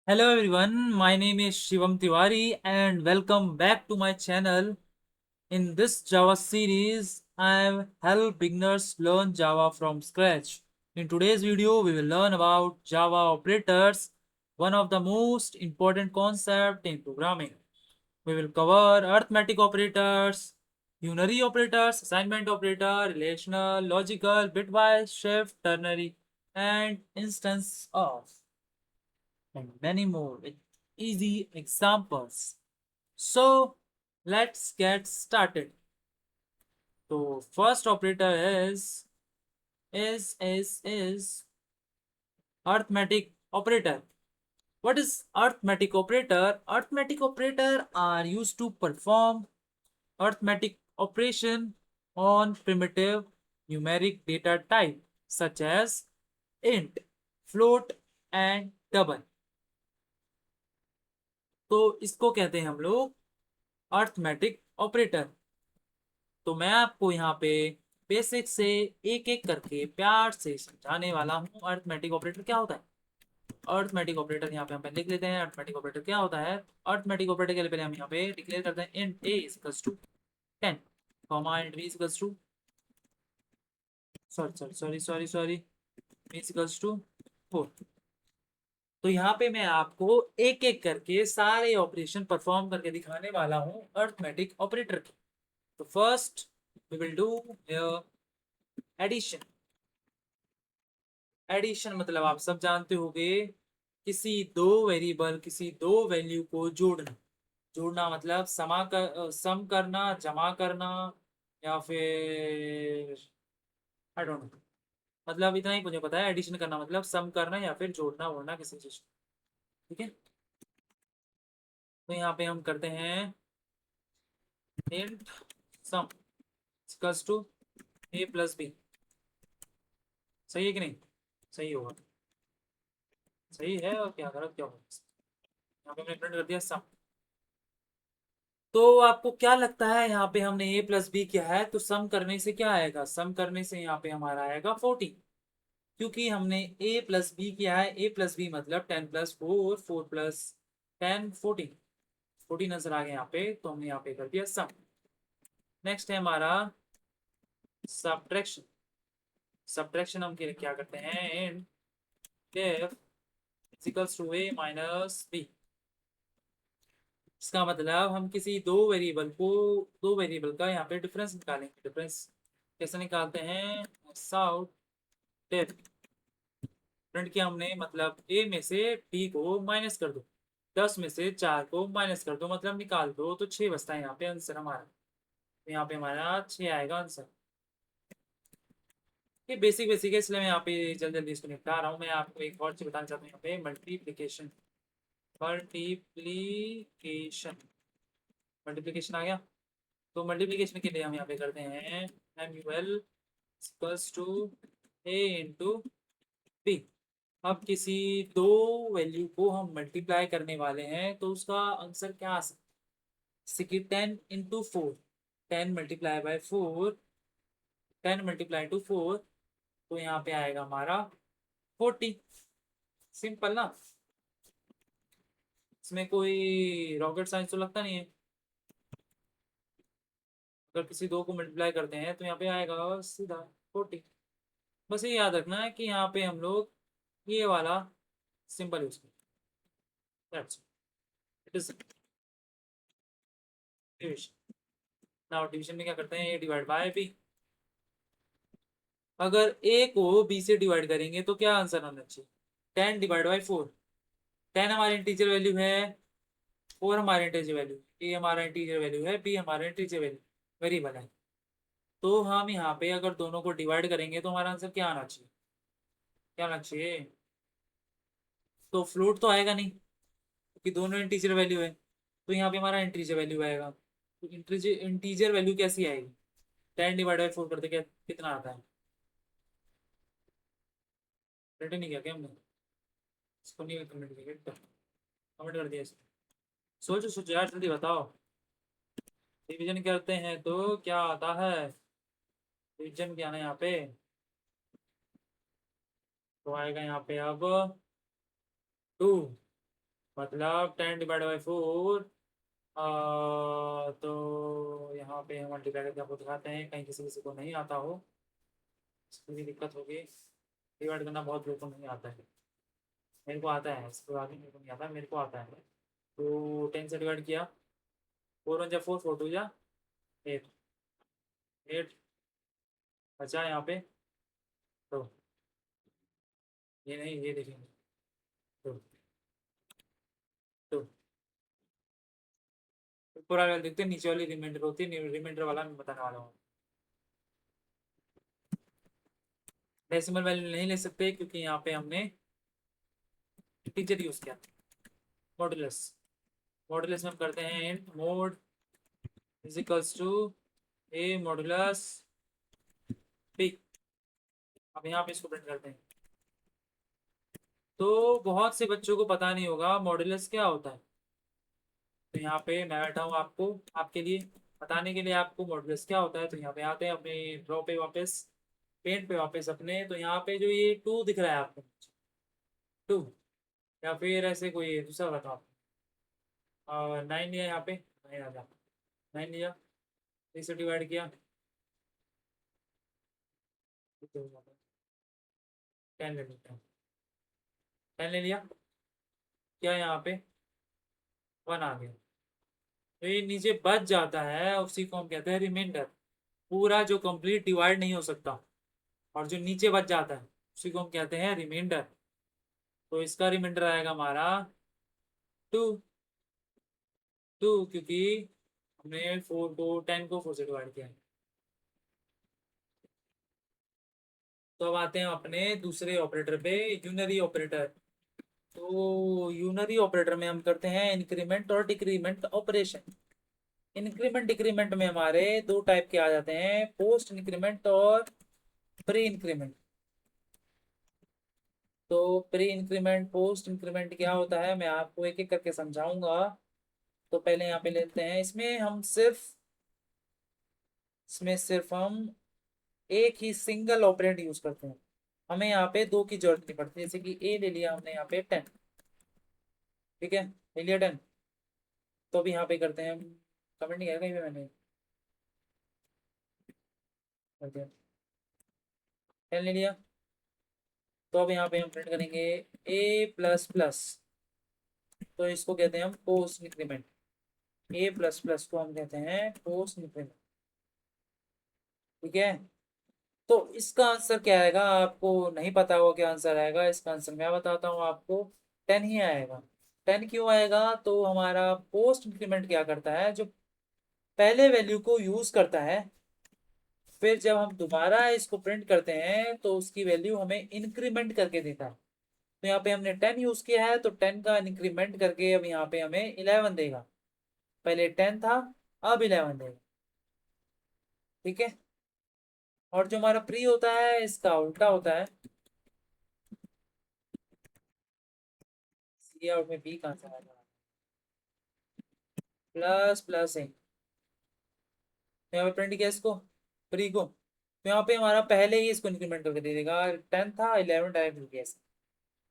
Hello everyone, my name is Shivam Tiwari and welcome back to my channel. In this Java series, I help beginners learn Java from scratch. In today's video, we will learn about Java operators, one of the most important concepts in programming. We will cover arithmetic operators, unary operators, assignment operator, relational, logical, bitwise, shift, ternary, and instance of and many more with easy examples. So let's get started. So first operator is arithmetic operator. What is arithmetic operator? Arithmetic operator are used to perform arithmetic operation on primitive numeric data type such as int, float and double. तो इसको कहते हैं हम लोग arithmetic operator. तो मैं आपको यहाँ पे बेसिक से एक एक करके प्यार से समझाने वाला हूँ अर्थमेटिक ऑपरेटर क्या होता है। अर्थमेटिक ऑपरेटर यहाँ पे हम लिख लेते हैं। अर्थमेटिक ऑपरेटर क्या होता है? अर्थमेटिक ऑपरेटर के लिए पहले हम यहाँ पे डिक्लेयर करते हैं int a equals to 10 comma int b equals to sorry b equals to 4। तो यहाँ पे मैं आपको एक एक करके सारे ऑपरेशन परफॉर्म करके दिखाने वाला हूँ अर्थमेटिक ऑपरेटर के। तो first we will do addition. Addition मतलब आप सब जानते होंगे, किसी दो वेरिएबल किसी दो वैल्यू को जोड़ना। जोड़ना मतलब सम करना, जमा करना, या फिर आई डोंट नो। मतलब इतना ही मुझे पता है, एडिशन करना मतलब सम करना या फिर जोड़ना वोड़ना किसी चीज को। ठीक है, तो यहाँ पे हम करते हैं int sum equals to a plus b. सही है कि नहीं? सही होगा। सही है और क्या गलत क्या होगा? यहाँ पे हमने प्रिंट कर दिया सम। तो आपको क्या लगता है, यहाँ पे हमने a प्लस बी किया है तो सम करने से क्या आएगा? सम करने से यहाँ पे हमारा आएगा 14, क्योंकि हमने a प्लस बी किया है। a प्लस बी मतलब 10 प्लस 4, 4 प्लस 10 14। 14 नजर आ गया यहाँ पे, तो हमने यहाँ पे कर दिया सम। नेक्स्ट है हमारा सब्ट्रैक्शन। सब्ट्रैक्शन हम क्या करते हैं? In if equals to a minus b. इसका मतलब हम किसी दो वेरिएबल का यहाँ पे डिफरेंस निकालेंगे। डिफरेंस कैसे निकालते हैं? साउट डेफ प्रिंट किया हमने, मतलब ए में से बी को माइनस कर दो, 10 में से 4 को माइनस कर दो, मतलब निकाल दो, तो 6 बचता है यहाँ पे आंसर हमारा। तो यहाँ पे हमारा 6 आएगा आंसर। ये बेसिक बेसिक है, इसलिए मैं यहाँ पे जल्दी जल्दी इसको निपटा रहा हूँ। मैं आपको एक और चीज बताना चाहता हूँ यहाँ पे, मल्टीप्लीकेशन। मल्टीप्लीकेशन मल्टीप्लीकेशन आ गया। तो मल्टीप्लीकेशन के लिए हम यहाँ पे करते हैं MUL equals to A into b. अब किसी दो वैल्यू को हम मल्टीप्लाई करने वाले हैं तो उसका आंसर क्या आ सकता है? जैसे कि 10 into 4, 10 multiply by 4, 10 multiply two 4, तो यहाँ पे आएगा हमारा 40। सिंपल ना? इसमें कोई रॉकेट साइंस तो लगता नहीं है। अगर किसी दो को मल्टीप्लाई करते हैं तो यहाँ पे आएगा सीधा 40। बस ये याद रखना है कि यहाँ पे हम लोग ये वाला सिंबल यूज करें। It is division. Now division में क्या करते हैं? ए डिवाइड बाय बी। अगर ए को बी से डिवाइड करेंगे तो क्या आंसर आना चाहिए? 10 डिवाइड बाय 4। 10 हमारी इंटीजर वैल्यू है, 4 हमारे इंटीजर वैल्यू, ए हमारा इंटीजर वैल्यू है, बी हमारा इंटीजर वैल्यू वेरिएबल है। तो हम यहाँ पे अगर दोनों को डिवाइड करेंगे तो हमारा आंसर क्या आना चाहिए? क्या आना चाहिए? तो फ्लोट तो आएगा नहीं, क्योंकि दोनों इंटीजर वैल्यू है। तो यहाँ पे हमारा इंटीजर वैल्यू आएगा। तो इंटीजर वैल्यू कैसी आएगी? 10 डिवाइड बाय 4 करते क्या कितना आता है? रिटर्न नहीं किया क्या हमने? इसको नहीं कमेंट किया, कमेंट कर दिया इसको। सोचो सोचो यार, जल्दी बताओ। डिवीजन करते हैं तो क्या आता है? डिवीजन क्या ना यहाँ पे, तो आएगा यहाँ पे अब 2। मतलब 10/4। तो यहाँ पे हम मल्टीप्लाई करके आपको दिखाते हैं, कहीं किसी किसी को नहीं आता हो, इसकी भी दिक्कत होगी। डिवाइड करना बहुत लोगों को नहीं आता है, मेरे को आता है, इसके बाद मेरे को नहीं आता, मेरे को आता है। तो 10 से डिवाइड किया, 4 1 जा 4, 4 2 जा 8, 8 बचा यहाँ पे। तो ये नहीं, ये देखेंगे। तो तो पूरा वाला देखते हैं, नीचे वाली रिमाइंडर होती है, रिमाइंडर वाला मैं बताने वाला हूँ। डेसिमल वैल्यू नहीं ले सकते क्योंकि यहाँ पे हमने इंटीजर यूज किया। मॉडुलस, मॉडुलस में हम करते हैं mod is equals to a modulus b. अब यहाँ पे इसको प्रिंट करते हैं। तो बहुत से बच्चों को पता नहीं होगा मॉडुलस क्या होता है, तो यहाँ पे मैं बैठा हूँ आपको, आपके लिए बताने के लिए आपको मॉडुलस क्या होता है। तो यहाँ पे आते हैं अपने ड्रॉ पे वापस, पेंट पे वापस अपने। तो यहाँ पे जो ये 2 दिख रहा है आपको, 2, या फिर ऐसे कोई दूसरा बताओ आप। और 9 लिया यहाँ पे, 9 आ जा, 9 लिया, 3 से डिवाइड किया, 10 ले लेते हैं, 10 ले लिया, क्या यहाँ पे 1 आ गया। तो ये नीचे बच जाता है, उसी को हम कहते हैं रिमाइंडर। पूरा जो कंप्लीट डिवाइड नहीं हो सकता और जो नीचे बच जाता है उसी को हम कहते हैं रिमाइंडर। तो इसका रिमाइंडर आएगा हमारा 2, 2, क्योंकि हमने 4 को 10 को 4 से डिवाइड किया है। तो अब आते हैं अपने दूसरे ऑपरेटर पे, यूनरी ऑपरेटर। तो यूनरी ऑपरेटर में हम करते हैं इंक्रीमेंट और डिक्रीमेंट ऑपरेशन। इंक्रीमेंट डिक्रीमेंट में हमारे 2 टाइप के आ जाते हैं, पोस्ट इंक्रीमेंट और प्री इंक्रीमेंट। तो प्री इंक्रीमेंट पोस्ट इंक्रीमेंट क्या होता है मैं आपको एक एक करके समझाऊंगा। तो पहले यहाँ पे लेते हैं, इसमें सिर्फ हम एक ही सिंगल ऑपरेंड यूज करते हैं। हमें यहाँ पे 2 की जरूरत नहीं पड़ती, जैसे कि ए ले लिया हमने यहाँ पे 10, ठीक है, ले लिया 10। तो अभी यहाँ पे करते हैं हम, कमेंट नहीं किया कहीं पे मैंने, कर दिया, 10 ले लिया। तो अब यहाँ पे हम प्रिंट करेंगे ए प्लस प्लस, तो इसको कहते हैं हम पोस्ट इंक्रीमेंट। ए प्लस प्लस को हम कहते हैं पोस्ट इंक्रीमेंट, ठीक है। तो इसका आंसर क्या आएगा, आपको नहीं पता होगा क्या आंसर आएगा, इसका आंसर मैं बताता हूँ आपको, 10 ही आएगा। 10 क्यों आएगा, तो हमारा पोस्ट इंक्रीमेंट क्या करता है, जो पहले वैल्यू को यूज करता है, फिर जब हम दोबारा इसको प्रिंट करते हैं तो उसकी वैल्यू हमें इंक्रीमेंट करके देता है। तो यहाँ पे हमने 10 यूज किया है, तो 10 का इंक्रीमेंट करके अब यहाँ पे हमें 11 देगा। पहले 10 था, अब 11 देगा, ठीक है। और जो हमारा प्री होता है इसका उल्टा होता है, सी आउट में बी कहाँ से आएगा, प्लस प्लस है। तो यहाँ पे प्रिंट किया इसको, प्री को, तो यहाँ पे हमारा पहले ही इसको इंक्रीमेंट करके दे देगा। 10 था, 11 डायरेक्ट किया,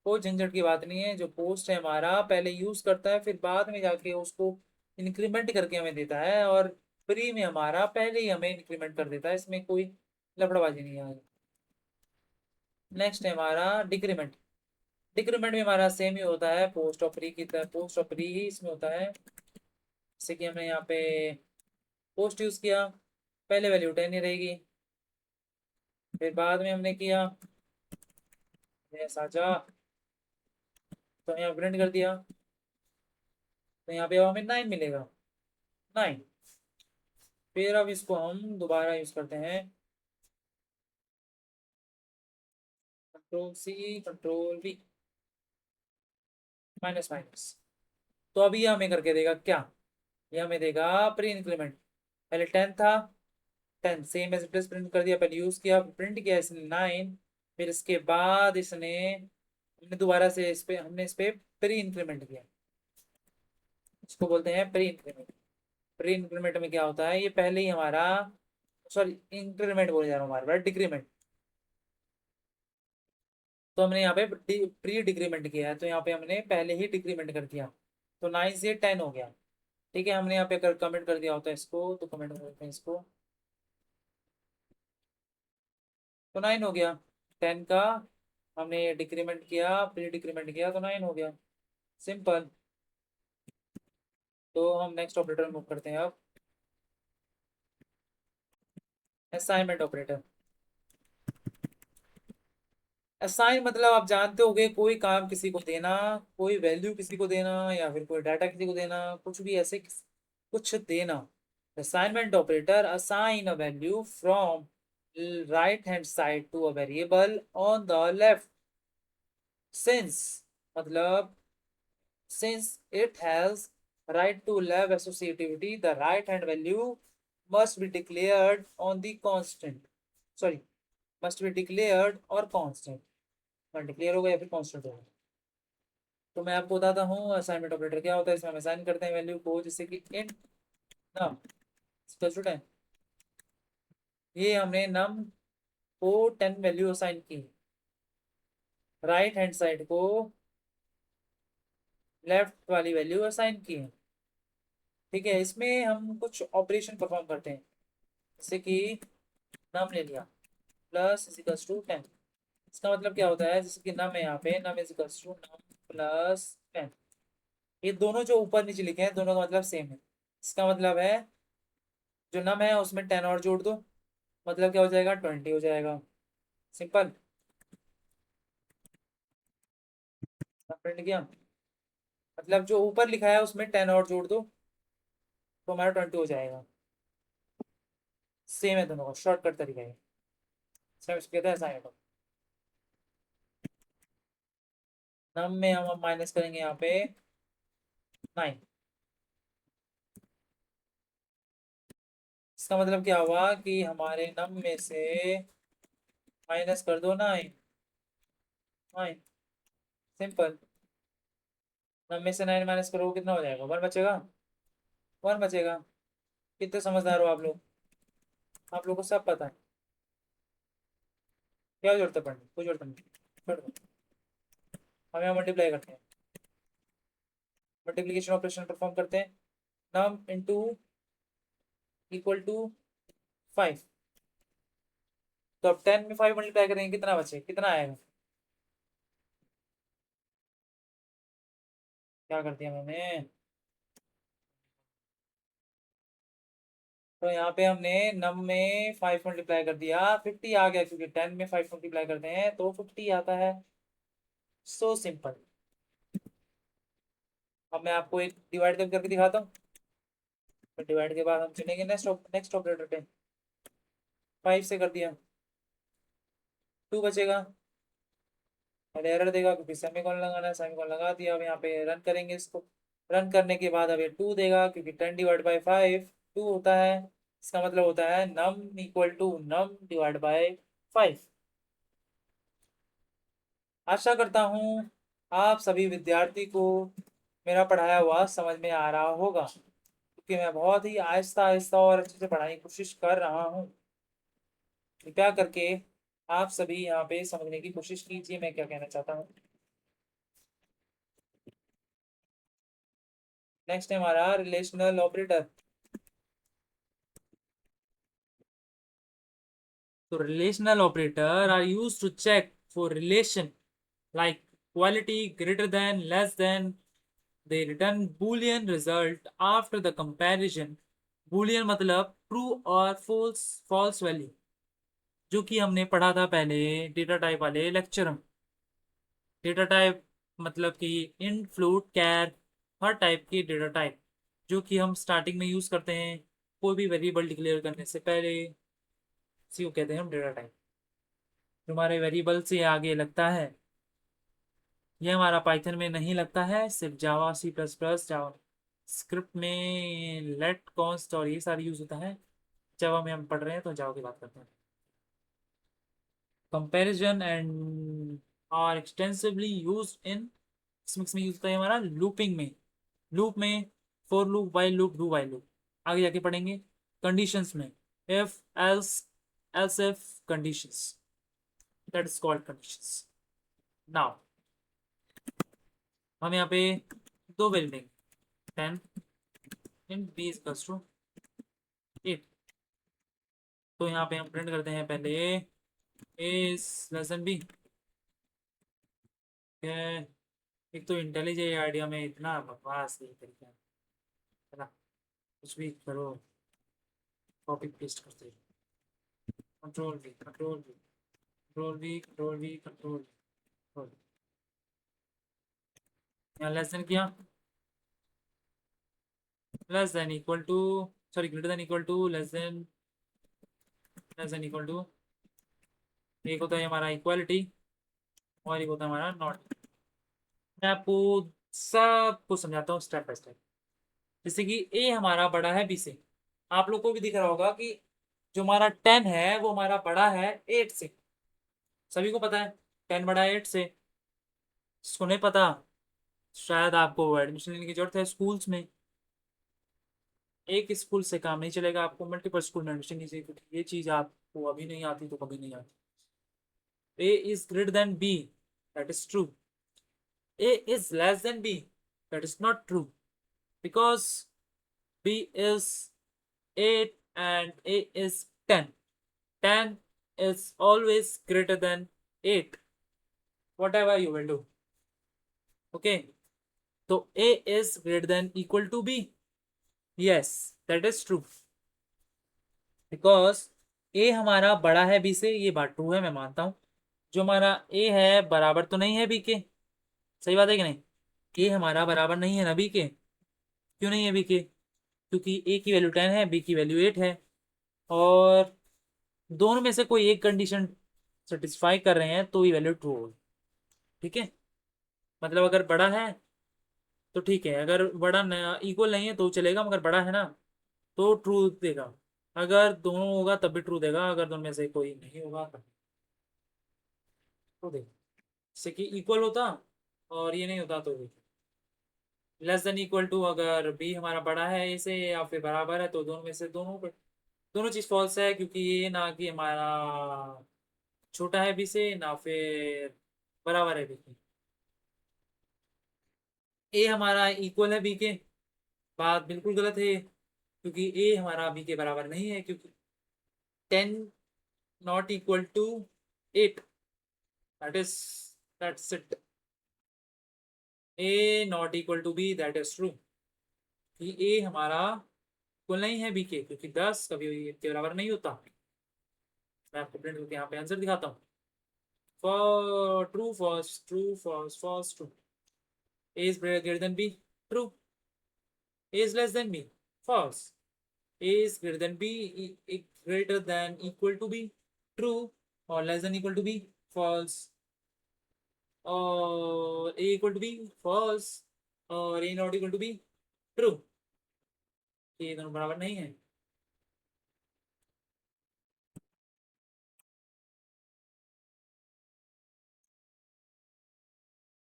कोई झंझट की बात नहीं है। जो पोस्ट है हमारा पहले यूज करता है, फिर बाद में जाके उसको इंक्रीमेंट करके हमें देता है, और प्री में हमारा पहले ही हमें इंक्रीमेंट कर देता है, इसमें कोई लफड़ाबाजी नहीं है। नेक्स्ट है हमारा डिक्रीमेंट। डिक्रीमेंट में हमारा सेम ही होता है, पोस्ट ऑफ प्री की तरह, पोस्ट ऑफ प्री ही इसमें होता है। जैसे कि हमने यहाँ पे पोस्ट यूज किया, पहले वैल्यू 10 ही रहेगी, फिर बाद में हमने किया साझा, तो यहाँ प्रिंट कर दिया, तो यहाँ पे अब हमें 9 मिलेगा, 9। फिर अब इसको हम दोबारा यूज करते हैं, control c, control v, minus minus. तो अभी ये हमें करके देगा क्या, ये हमें देगा प्री इंक्रीमेंट। पहले 10 था, 10 सेम एज प्लस प्रिंट कर दिया, पहले यूज किया, प्रिंट किया इसने 9, फिर इसके बाद इसने, हमने दोबारा से इस पे, हमने इस पे प्री इंक्रीमेंट किया, इसको बोलते हैं प्री इंक्रीमेंट। प्री इंक्रीमेंट में क्या होता है, ये पहले ही हमारा, सॉरी इंक्रीमेंट बोले जा रहा हूँ, हमारे डिक्रीमेंट। तो हमने यहाँ पे प्री डिक्रीमेंट किया है, तो यहाँ पे हमने पहले ही डिक्रीमेंट कर दिया, तो 9 से 10 हो गया। ठीक है, हमने यहाँ पे अगर कमेंट कर दिया होता है इसको, तो कमेंट कर देते हैं इसको, तो 9 हो गया। 10 का हमने डिक्रीमेंट किया, प्री डिक्रीमेंट किया, तो 9 हो गया। सिंपल। तो हम नेक्स्ट ऑपरेटर मूव करते हैं अब, असाइनमेंट ऑपरेटर। असाइन मतलब आप जानते होगे, कोई काम किसी को देना, कोई वैल्यू किसी को देना, या फिर कोई डाटा किसी को देना, कुछ भी ऐसे कुछ देना। Assignment operator assign a value from right hand side to a variable on the left, since मतलब since it has right to left associativity, the right hand value must be declared on the constant, sorry, must be declared or constant, declare होगा या फिर constant होगा। तो मैं आपको बताता हूँ असाइनमेंट ऑपरेटर क्या होता है। इसमें हम असाइन करते हैं वैल्यू को, जैसे कि इंट नम इक्वल टू 10। ये हमने नम को 10 वैल्यू असाइन की, राइट हैंड साइड को लेफ्ट वाली वैल्यू असाइन की है। ठीक है, इसमें हम कुछ ऑपरेशन परफॉर्म करते हैं, जैसे कि नम ले लिया प्लस इजिकल्स टू 10। इसका मतलब क्या होता है, जैसे कि नम है, यहाँ पे नम इजिकल्स टू नम प्लस 10। ये दोनों जो ऊपर नीचे लिखे हैं, दोनों का मतलब सेम है। इसका मतलब है जो नम है उसमें 10 और जोड़ दो, मतलब क्या हो जाएगा, 20 हो जाएगा। सिंपल। प्रिंट किया, मतलब जो ऊपर लिखा है उसमें 10 और जोड़ दो, तो हमारा 20 हो जाएगा। सेम है दोनों का, शॉर्टकट तरीका है। सेम इसको कहते हैं असाइन। नम में हम माइनस करेंगे यहाँ पे 9। इसका मतलब क्या हुआ कि हमारे नम में से माइनस कर दो 9। 9 सिंपल। 9 में से 9 माइनस करो, कितना हो जाएगा, 1 बचेगा। 1 बचेगा। कितने समझदार हो आप लोग, आप लोग को सब पता है। क्या जरूरत है पढ़ने, कोई जरूरत नहीं, छोड़ दो। हम यहाँ मल्टीप्लाई करते हैं, मल्टीप्लिकेशन ऑपरेशन परफॉर्म करते हैं। नम इंटू इक्वल टू 5। तो अब 10 में 5 मल्टीप्लाई करेंगे, कितना बचे, कितना आएगा। क्या कर दिया मैंने, तो यहाँ पे हमने नम में 5 मल्टीप्लाई कर दिया, 50 आ गया, क्योंकि 10 में 5 मल्टीप्लाई करते हैं तो 50 आता है। So simple. अब मैं आपको एक डिवाइड करके दिखाता हूँ। डिवाइड के बाद हम चलेंगे नेक्स्ट ऑपरेटर पे। 5 से कर दिया, 2 बचेगा, और एरर देगा क्योंकि सेमीकोलन लगाना है, सेमीकोलन लगा दिया। अब यहाँ पे रन करेंगे इसको, रन करने के बाद अब ये 2 देगा, क्योंकि 10 डिवाइड बाई 5 2 होता है। इसका मतलब होता है num equal to num divide by 5। आशा करता हूँ आप सभी विद्यार्थी को मेरा पढ़ाया हुआ समझ में आ रहा होगा, क्योंकि मैं बहुत ही आहिस्ता आहिस्ता और अच्छे से पढ़ाने की कोशिश कर रहा हूँ। कृपया करके आप सभी यहाँ पे समझने की कोशिश कीजिए मैं क्या कहना चाहता हूँ। नेक्स्ट है हमारा रिलेशनल ऑपरेटर। तो relational operator are used to check for relation like quality greater than less than. They return boolean result after the comparison. boolean मतलब ट्रू और false, false वैल्यू, जो कि हमने पढ़ा था पहले डेटा टाइप वाले लेक्चर में। डेटा टाइप मतलब कि int float char, हर टाइप की डेटा टाइप जो कि हम स्टार्टिंग में यूज करते हैं कोई भी वेरिएबल डिक्लेयर करने से पहले, इसी को कहते हैं हम डेटा टाइप। जो हमारे वेरिएबल से आगे लगता है, ये हमारा पाइथन में नहीं लगता है, सिर्फ जावा, सी प्लस प्लस, जावा स्क्रिप्ट में लेट, कॉन्स्ट और ये सारी यूज होता है। जावा में हम पढ़ रहे हैं तो जावा की बात करते हैं। Comparison and are extensively use in, इसमें यूज होता है हमारा लूपिंग में। लूप में for loop, while loop, do while loop, आगे जाके पढ़ेंगे। कंडीशंस में if else, else if conditions, that is called conditions. Now हम यहाँ पे दो value 10 in b is to 8। तो यहाँ पे हम प्रिंट करते हैं पहले a is less than b. एक तो इंटेलिजेंट आइडिया में इतना बकवास नहीं तरीका है ना, कुछ भी करो कॉपी पेस्ट करते हैं। Control v control v control v control v control control. यहाँ लेस देन किया, less than equal to, sorry greater than equal to, less than equal to. एक होता है हमारा इक्वालिटी और एक होता है हमारा नॉट। मैं आपको सबको समझाता हूँ स्टेप बाय स्टेप। जैसे कि ए हमारा बड़ा है बी से, आप लोग को भी दिख रहा होगा कि जो हमारा 10 है वो हमारा बड़ा है 8 से। सभी को पता है 10 बड़ा है 8 से। जिसको नहीं पता शायद आपको एडमिशन लेने की जरूरत है स्कूल्स में। एक स्कूल से काम नहीं चलेगा, आपको मल्टीपल स्कूल में एडमिशन लीजिए, क्योंकि ये चीज़ आपको अभी नहीं आती तो कभी नहीं आती। A is greater than B, that is true. A is less than B, that is not true, because B is 8 and a is 10. 10 is always greater than 8, whatever you will do. Okay, so a is greater than equal to b. Yes, that is true, because a हमारा बड़ा है b से, ये बात true है, मैं मानता हूँ। जो हमारा a है बराबर तो नहीं है b के, सही बात है कि नहीं? a हमारा बराबर नहीं है ना b के। क्यों नहीं है b के? क्योंकि a की वैल्यू 10 है, b की वैल्यू 8 है, और दोनों में से कोई एक कंडीशन सेटिस्फाई कर रहे हैं तो ये वैल्यू ट्रू होगी। ठीक है, मतलब अगर बड़ा है तो ठीक है, अगर बड़ा इक्वल नहीं है तो चलेगा, मगर बड़ा है ना तो ट्रू देगा। अगर दोनों होगा तब भी ट्रू देगा, अगर दोनों में से कोई नहीं होगा तब ट्रू देगा। जैसे कि इक्वल होता और ये नहीं होता तो भी लेस देन इक्वल टू, अगर बी हमारा बड़ा है इसे या फिर बराबर है तो दोनों में से दोनों चीज फॉल्स है, क्योंकि ये ना कि हमारा छोटा है बी से ना फिर बराबर है बी के। ए हमारा इक्वल है बी के, बात बिल्कुल गलत है, क्योंकि ए हमारा बी के बराबर नहीं है, क्योंकि 10 not equal to 8, that is that's it. A not equal to b, that is true, कि ए हमारा इक्वल नहीं है बी के, क्योंकि 10 कभी के बराबर नहीं होता। मैं आपको प्रिंट करके यहाँ पे आंसर दिखाता हूँ। For true false true false false true. A is greater than b, true. A is less than b, false. a is greater than b, greater than equal to b, true, or less than equal to b, false, or a equal to b, false, और a not equal to b, true। ये दोनों बराबर नहीं है।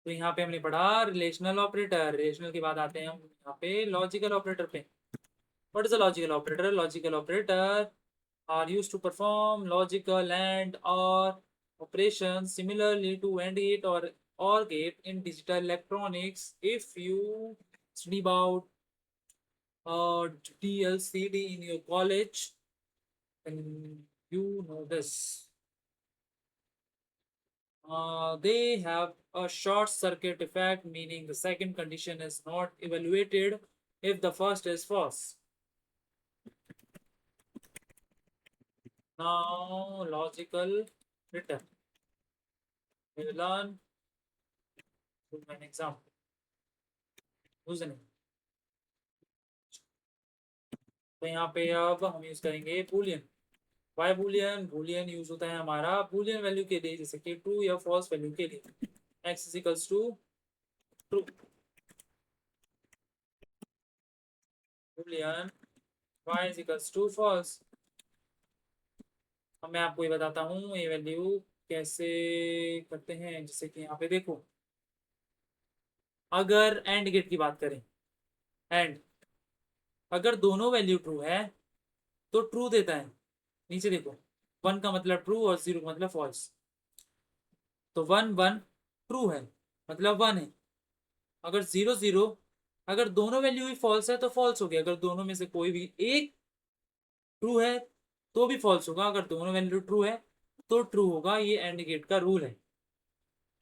तो यहाँ पे हमने पढ़ा रिलेशनल ऑपरेटर। रिलेशनल के बाद आते हैं हम यहाँ पे लॉजिकल ऑपरेटर पे। What is a logical operator? Logical operator are used to perform logical and or operations similarly to AND gate or gate in digital electronics. If you study about DLCD in your college, then you know this. They have a short circuit effect, meaning the second condition is not evaluated if the first is false. Now, logical return. We will learn with an example. Using तो यहाँ पे अब हम use करेंगे boolean. Why boolean? Boolean use होता है हमारा Boolean value के लिए, जैसे कि ट्रू या फॉल्स वैल्यू के लिए। X is equals to true, boolean y is equals to false. अब मैं आपको ये बताता हूँ ये वैल्यू कैसे करते हैं। जैसे कि यहाँ पे देखो, अगर एंड गेट की बात करें, एंड अगर दोनों वैल्यू ट्रू है तो ट्रू देता है। नीचे देखो, 1 का मतलब ट्रू और 0 का मतलब फॉल्स। तो 1 1 ट्रू है मतलब 1 है। अगर 0 0, अगर दोनों वैल्यू ही फॉल्स है तो फॉल्स हो गया। अगर दोनों में से कोई भी एक ट्रू है तो भी फॉल्स होगा। अगर दोनों वैल्यू ट्रू है तो ट्रू होगा। ये एंड गेट का रूल है।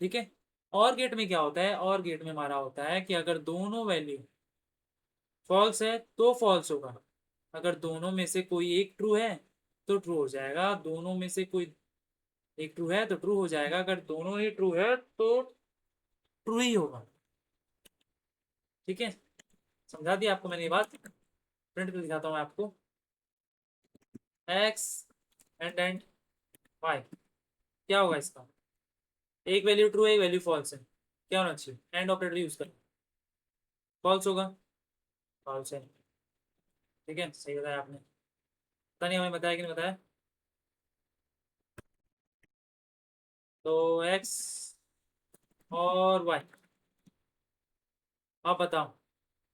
ठीक है। और गेट में क्या होता है? और गेट में हमारा होता है कि अगर दोनों वैल्यू फॉल्स है तो फॉल्स होगा। अगर दोनों में से कोई एक ट्रू है तो ट्रू हो जाएगा। दोनों में से कोई एक ट्रू है तो ट्रू हो जाएगा। अगर दोनों ही ट्रू है तो ट्रू ही होगा। ठीक है। समझा दिया आपको मैंने ये बात। प्रिंट करके दिखाता हूँ मैं आपको। एक्स एंड वाई, क्या होगा इसका? एक वैल्यू ट्रू है एक वैल्यू फॉल्स है, क्या होना चाहिए? एंड ऑपरेटर यूज कर। फॉल्स होगा। फॉल्स है। ठीक है, सही बताया आपने। पता नहीं हमें बताया कि नहीं बताया। तो एक्स और वाई, आप बताओ।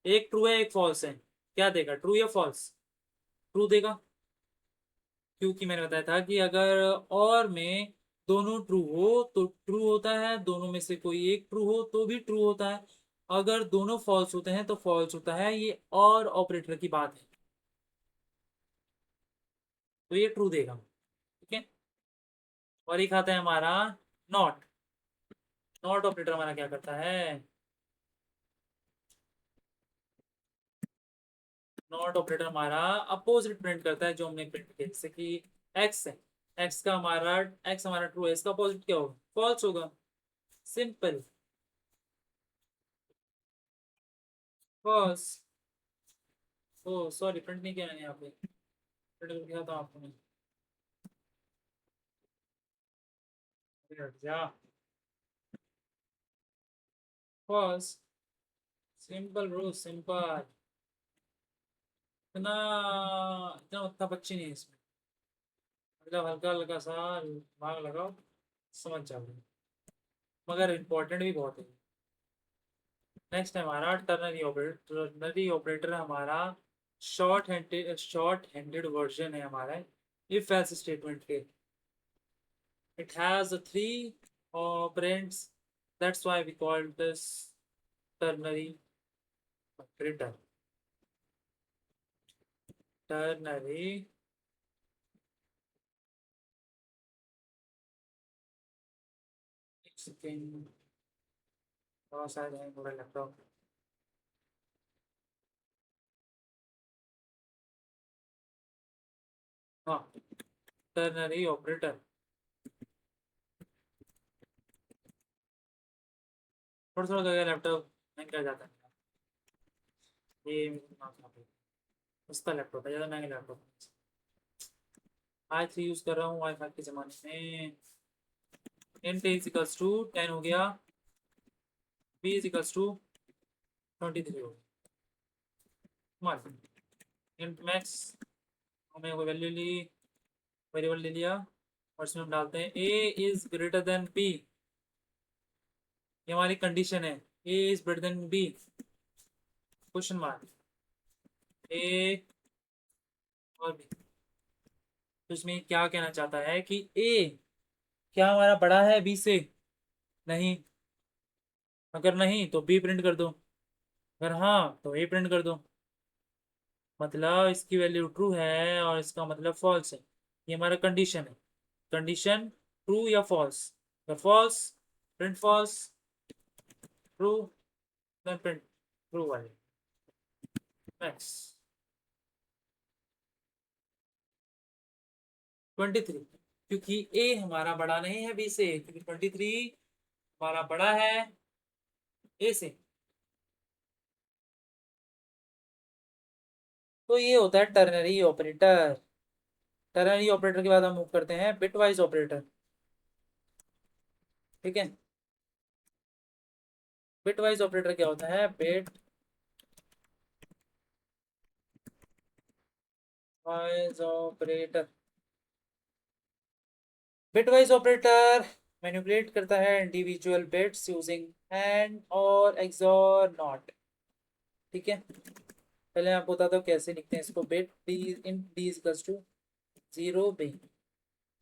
एक ट्रू है एक फॉल्स है, क्या देगा? ट्रू या फॉल्स? ट्रू देगा, क्योंकि मैंने बताया था कि अगर और में दोनों ट्रू हो तो ट्रू होता है, दोनों में से कोई एक ट्रू हो तो भी ट्रू होता है। अगर दोनों फॉल्स होते हैं तो फॉल्स होता है। ये और ऑपरेटर की बात है, तो ये ट्रू देगा। ठीक है। और एक आता है हमारा नॉट। नॉट ऑपरेटर हमारा क्या करता है? नॉट ऑपरेटर हमारा अपोजिट प्रिंट करता है जो हमने प्रिंट किया। जैसे कि एक्स है, एक्स हमारा ट्रू है, इसका अपोजिट क्या होगा? फॉल्स होगा। सिंपल। फॉल्स। ओ सॉरी, प्रिंट नहीं किया मैंने यहाँ पे। प्रिंट करके दिखाता हूँ आपको मैं। अरे हट जा। फॉल्स। Simple bro, simple. इतना इतना उतना बच्चे नहीं है इसमें। मतलब हल्का हल्का सा दिमाग लगाओ, समझ जाओगे। मगर इम्पोर्टेंट भी बहुत है। नेक्स्ट है हमारा टर्नरी ऑपरेटर। टर्नरी ऑपरेटर हमारा शॉर्ट हैंडेड वर्जन है हमारा इफ एल्स स्टेटमेंट के। It has three operands, that's why we call this ternary operator. Ternary second, बहुत शायद है मेरा लैपटॉप। हाँ, टर्नरी ऑपरेटर। थोड़ा थोड़ा करके लैपटॉप हैंग कर जाता है। ये उसका लैपटॉप है, ज़्यादा महंगा लैपटॉप। आई 3 यूज़ कर रहा हूँ वाईफाई के ज़माने में। इंट इज इक्वल्स टू 10 हो गया, बी इज इक्वल्स टू 23 हो गया। मान इंट मैक्स, हमने कोई वैल्यू ली, वेरिएबल ले लिया और इसमें हम डालते हैं A is greater than B. ये हमारी कंडीशन है। A is greater than B, question mark. A और बी, तो इसमें क्या कहना चाहता है कि ए क्या हमारा बड़ा है बी से? नहीं। अगर नहीं तो बी प्रिंट कर दो, अगर हाँ तो ए प्रिंट कर दो। मतलब इसकी वैल्यू ट्रू है और इसका मतलब फॉल्स है। ये हमारा कंडीशन है। कंडीशन ट्रू या फॉल्स? अगर false, print false. True, then print true वाले। मैक्स 23, क्योंकि ए हमारा बड़ा नहीं है बी से, क्योंकि 23 हमारा बड़ा है ए से। तो ये होता है टर्नरी ऑपरेटर। टर्नरी ऑपरेटर के बाद हम मूव करते हैं बिटवाइज ऑपरेटर। ठीक है। बिटवाइज ऑपरेटर क्या होता है? Bitwise operator, bitwise operator manipulate करता है इंडिविजुअल बिट्स यूजिंग एंड और एक्सॉर नॉट। ठीक है। पहले मैं आपको बताता हूँ कैसे लिखते हैं इसको। Bit d in d is to 0 b,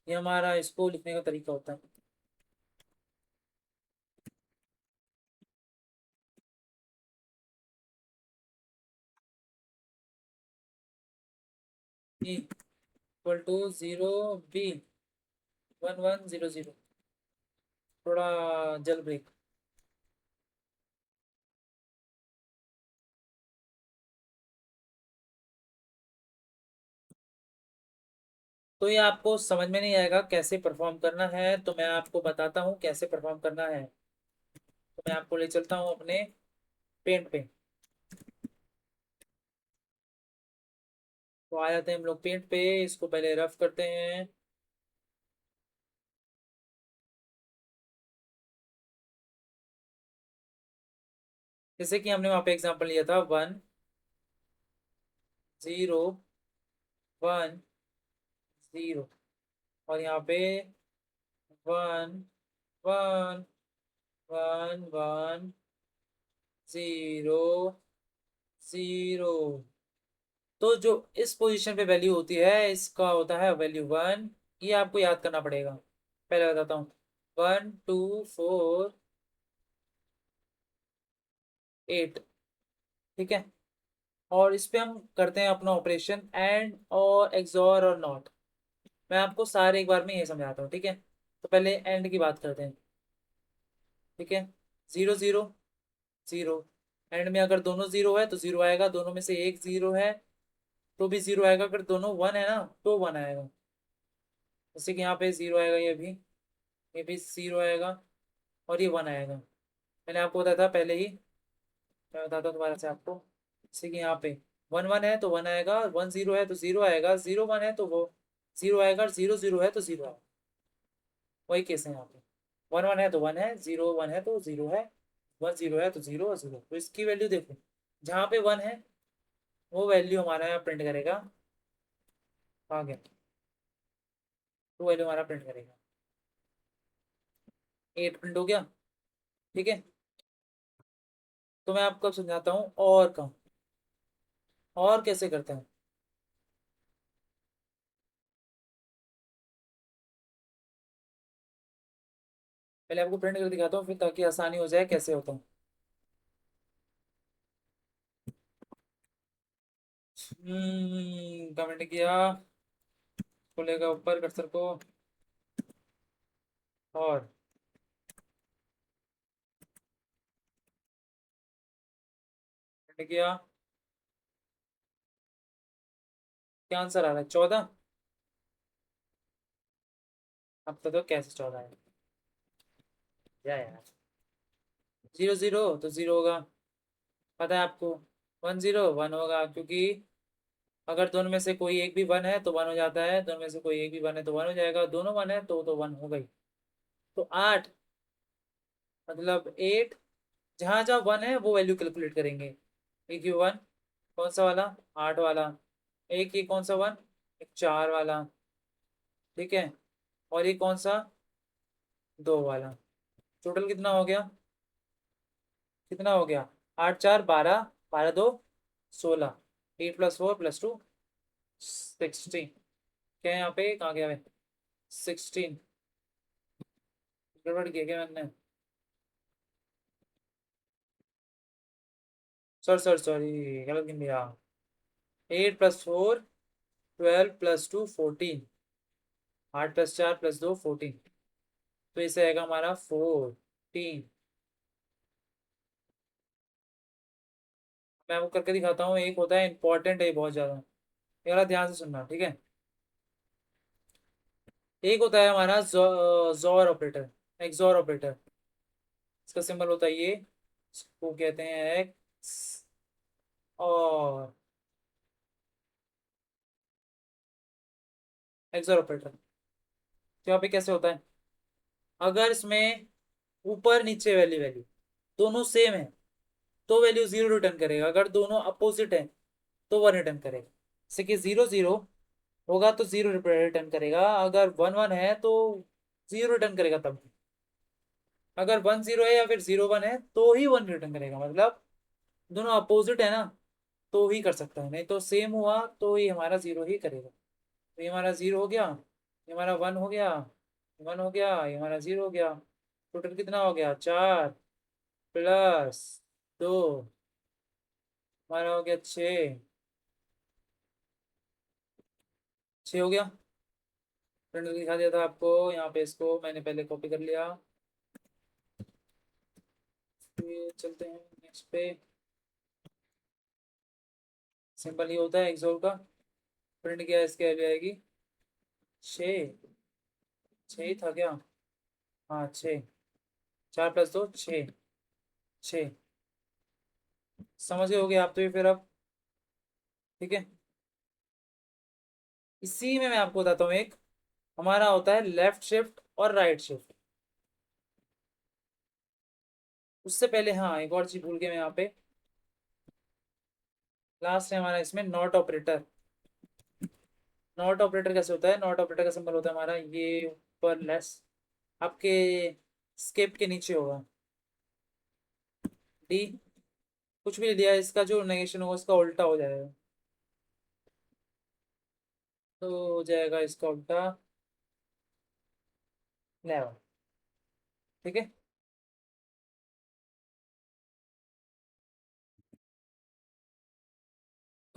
ये हमारा इसको लिखने का तरीका होता है। Equal to 0 B 1100। थोड़ा जल ब्रेक। तो ये आपको समझ में नहीं आएगा कैसे परफॉर्म करना है, तो मैं आपको बताता हूँ कैसे परफॉर्म करना है। तो मैं आपको ले चलता हूँ अपने पेंट पे। तो आ जाते हैं हम लोग पेंट पे, इसको पहले रफ करते हैं। जैसे कि हमने वहां पे एग्जांपल लिया था 1 0 1 0, और यहाँ पे 1 1 1 1 0 0। तो जो इस पोजीशन पे वैल्यू होती है इसका होता है वैल्यू 1। ये आपको याद करना पड़ेगा। पहले बताता हूँ। 1 2 4 8। ठीक है। और इस पे हम करते हैं अपना ऑपरेशन एंड और एक्सॉर और नॉट। मैं आपको सारे एक बार में ये समझाता हूँ, ठीक है। तो पहले एंड की बात करते हैं। ठीक है। 0 0 0। एंड में अगर दोनों जीरो है तो जीरो आएगा, दोनों में से एक जीरो है तो भी जीरो आएगा, अगर दोनों वन है ना तो वन आएगा। जैसे कि यहाँ पे जीरो आएगा, ये भी जीरो आएगा और ये वन आएगा। मैंने आपको बताया था पहले ही। मैं बताता हूँ दोबारा से आपको। जैसे कि यहाँ पे 1 1 है तो वन आएगा, 1 0 है तो जीरो आएगा, 0 1 है तो वो जीरो आएगा, 0 0 है तो जीरो आएगा। वही केस है यहाँ पे। 1 1 है तो वन है, 0 1 है तो जीरो है, 1 0 है तो जीरो और जीरो। तो इसकी वैल्यू देखो, जहाँ पे वन है वो वैल्यू हमारा यहाँ प्रिंट करेगा। आ गया। तो वैल्यू हमारा प्रिंट करेगा। 8 प्रिंट हो गया। ठीक है। तो मैं आपको अब समझाता हूँ और का। और कैसे करते हैं। पहले आपको प्रिंट कर दिखाता हूँ फिर, ताकि आसानी हो जाए कैसे होता है। कमेंट किया। खोलेगा ऊपर कर्सर को। और प्रिंट किया। क्या आंसर आ रहा है? 14। अब तो कैसे 14 है? क्या यार। 0 0 तो जीरो होगा। पता है आपको। 1 0 1 होगा, क्योंकि अगर दोनों में से कोई एक भी वन है तो वन हो जाता है, दोनों में से कोई एक भी वन है तो वन हो जाएगा, दोनों वन है तो वन हो गई। तो 8 मतलब 8। जहां जहां वन है वो वैल्यू कैलकुलेट करेंगे। एक ही वन। कौन सा वाला? 8 वाला। एक ये कौन सा वन? एक 4 वाला। ठीक है। और ये कौन सा? 2 वाला। टोटल कितना हो गया? कितना हो गया? 8 4 12, 12 2 16। 8 + 4 + 2 16। क्या है यहाँ पे? कहाँ गया है? 16। गड़बड़ किया क्या मैंने? सॉरी सॉरी, गलत गिन दिया। 8 + 4 12 + 2 14। 8 + 4 + 2 14। तो इसे आएगा हमारा 14। मैं वो करके दिखाता हूँ। एक होता है इंपॉर्टेंट है बहुत ज्यादा, ये वाला ध्यान से सुनना, ठीक है। एक होता है हमारा जॉर ऑपरेटर, एक्सॉर ऑपरेटर। इसका सिंबल होता है ये। इसको कहते हैं एक्स और एक्सॉर ऑपरेटर। तो यहाँ पे कैसे होता है? अगर इसमें ऊपर नीचे वैल्यू वैल्यू दोनों सेम है तो वैल्यू जीरो रिटर्न करेगा, अगर दोनों अपोजिट है तो वन रिटर्न करेगा। जैसे कि 0 0 होगा तो जीरो रिटर्न करेगा, अगर 1 1 है तो जीरो रिटर्न करेगा तब। अगर 1 0 है या फिर 0 1 है तो ही वन रिटर्न करेगा, मतलब दोनों अपोजिट है ना तो ही कर सकता है, नहीं तो सेम हुआ तो ये हमारा जीरो ही करेगा। तो ये हमारा जीरो हो गया, ये हमारा वन हो गया, वन हो गया, ये हमारा जीरो हो गया। टोटल कितना हो गया? 4 + 2 हमारा हो गया 6। 6 हो गया। प्रिंट करके दिखा दिया था आपको, यहाँ पे इसको मैंने पहले कॉपी कर लिया। फिर चलते हैं नेक्स्ट पे। सिंपल ही होता है एक्सोर का। प्रिंट किया, इसके वैल्यू आएगी 6। 6 ही था क्या? हाँ 6। 4 + 2 6। 6 समझ गए होगे आप तो ये फिर अब। ठीक है, इसी में मैं आपको बताता हूँ एक। हमारा होता है लेफ्ट शिफ्ट और राइट शिफ्ट। उससे पहले हाँ, एक और चीज भूल गए मैं यहाँ पे। लास्ट है हमारा इसमें नॉट ऑपरेटर। नॉट ऑपरेटर कैसे होता है? नॉट ऑपरेटर का सिंबल होता है हमारा ये ऊपर लेस, आपके स्केप के नीचे होगा डी। कुछ भी दिया, इसका जो नेगेशन होगा उसका उल्टा हो जाएगा, तो हो जाएगा इसका उल्टा नेवर। ठीक है,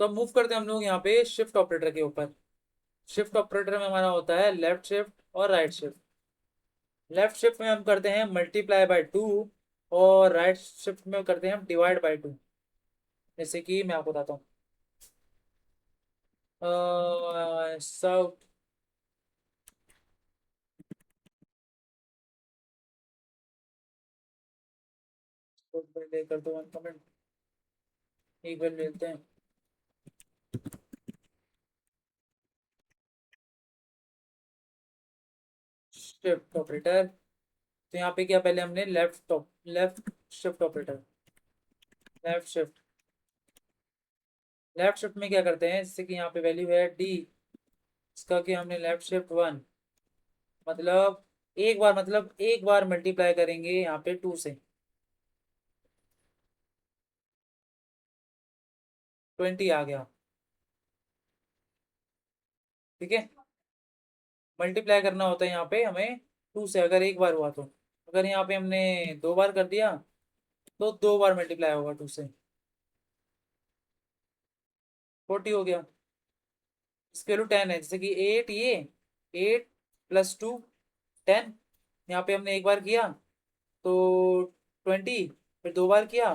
तो अब मूव करते हैं हम लोग यहाँ पे शिफ्ट ऑपरेटर के ऊपर। शिफ्ट ऑपरेटर में हमारा होता है लेफ्ट शिफ्ट और राइट शिफ्ट। लेफ्ट शिफ्ट में हम करते हैं मल्टीप्लाई बाय 2, और राइट शिफ्ट में करते हैं हम डिवाइड बाय 2। जैसे कि मैं आपको बताता हूँ, सब कर दो 1 कमेंट, एक बार लेते हैं। शिफ्ट ऑपरेटर, तो यहाँ पे क्या, पहले हमने left shift operator, left shift. Left shift में क्या करते हैं, जैसे कि यहाँ पे वैल्यू है डी, इसका कि हमने लेफ्ट शिफ्ट 1, मतलब एक बार मल्टीप्लाई करेंगे यहाँ पे 2 से। 20 आ गया। ठीक है, मल्टीप्लाई करना होता है यहाँ पे हमें 2 से, अगर एक बार हुआ तो। अगर यहाँ पे हमने 2 बार कर दिया तो 2 बार मल्टीप्लाई होगा 2 से, 40 हो गया। इसकी वैल्यू 10 है, जैसे कि 8 ये, 8 + 2 10। यहाँ पे हमने एक बार किया तो 20, फिर 2 बार किया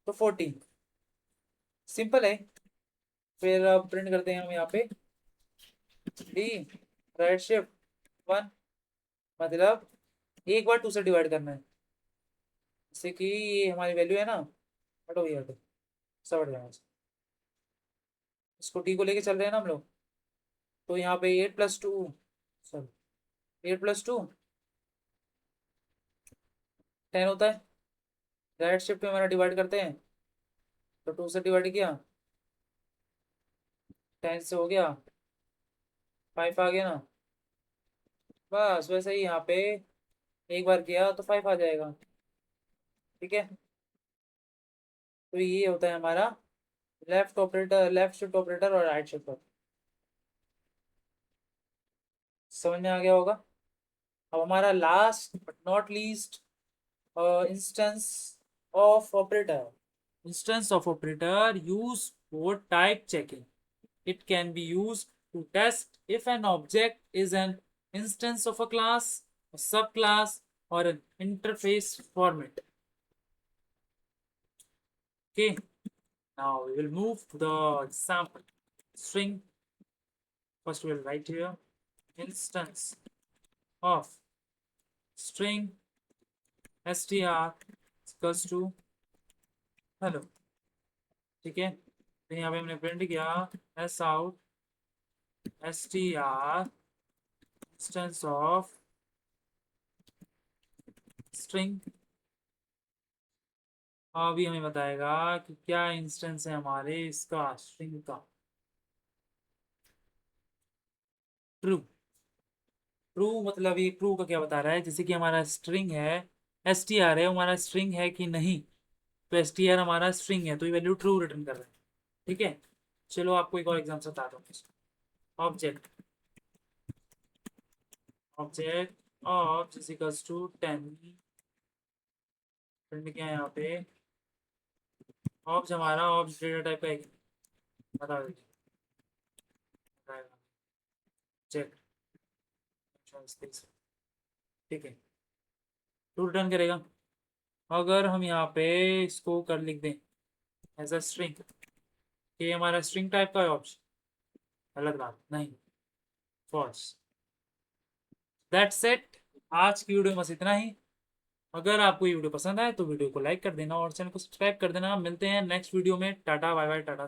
तो 40। सिंपल है। फिर अब प्रिंट करते हैं हम यहाँ पे डी, राइट शिफ्ट 1, मतलब एक बार 2 से डिवाइड करना है। जैसे कि ये हमारी वैल्यू है ना, हटो ये हटो, सब हट जाएगा। इसको डी को लेके चल रहे हैं ना हम लोग, तो यहाँ पे 8 + 2, सॉरी 8 + 2 10 होता है। राइट शिफ्ट में हमारा डिवाइड करते हैं, तो 2 से डिवाइड किया, 10 से हो गया, 5 आ गया ना। बस वैसे ही यहाँ पे एक बार किया तो 5 आ जाएगा। ठीक है, तो ये होता है हमारा left operator, left shift operator और राइट शिफ्ट ऑपरेटर। समझ में आ गया होगा। अब हमारा last but not least instance of operator. Instance of operator used for type checking. It can be used to test if an object is an instance of a class, a subclass, or an interface format. Okay, now we will move to the example. String, first we will write here instance of string str equals to hello. ठीक है, तो यहाँ पे हमने print किया S out str instance of string. अभी हमें बताएगा कि क्या इंस्टेंस है हमारे इसका स्ट्रिंग का। ट्रू। ट्रू मतलब ये ट्रू का क्या बता रहा है, जैसे कि हमारा स्ट्रिंग है, एस टी आर है, हमारा स्ट्रिंग है कि नहीं। तो एस टी आर हमारा स्ट्रिंग है, तो ये वैल्यू ट्रू रिटर्न कर रहा है। ठीक है, चलो आपको एक और एग्जाम्पल बता दूँ। Object, object of equals to 10। Print किया है यहाँ पे ऑब्ज, हमारा ऑब्ज डेटा टाइप का है, बता दीजिए। चेक। ठीक है, टू रिटर्न करेगा। अगर हम यहाँ पे इसको कर लिख दें एज अ स्ट्रिंग, ये हमारा स्ट्रिंग टाइप का ऑप्शन, गलत बात नहीं, फॉल्स। That's it. आज की वीडियो में बस इतना ही। अगर आपको ये वीडियो पसंद आए तो वीडियो को लाइक कर देना और चैनल को सब्सक्राइब कर देना। मिलते हैं नेक्स्ट वीडियो में। टाटा बाय बाय टाटा।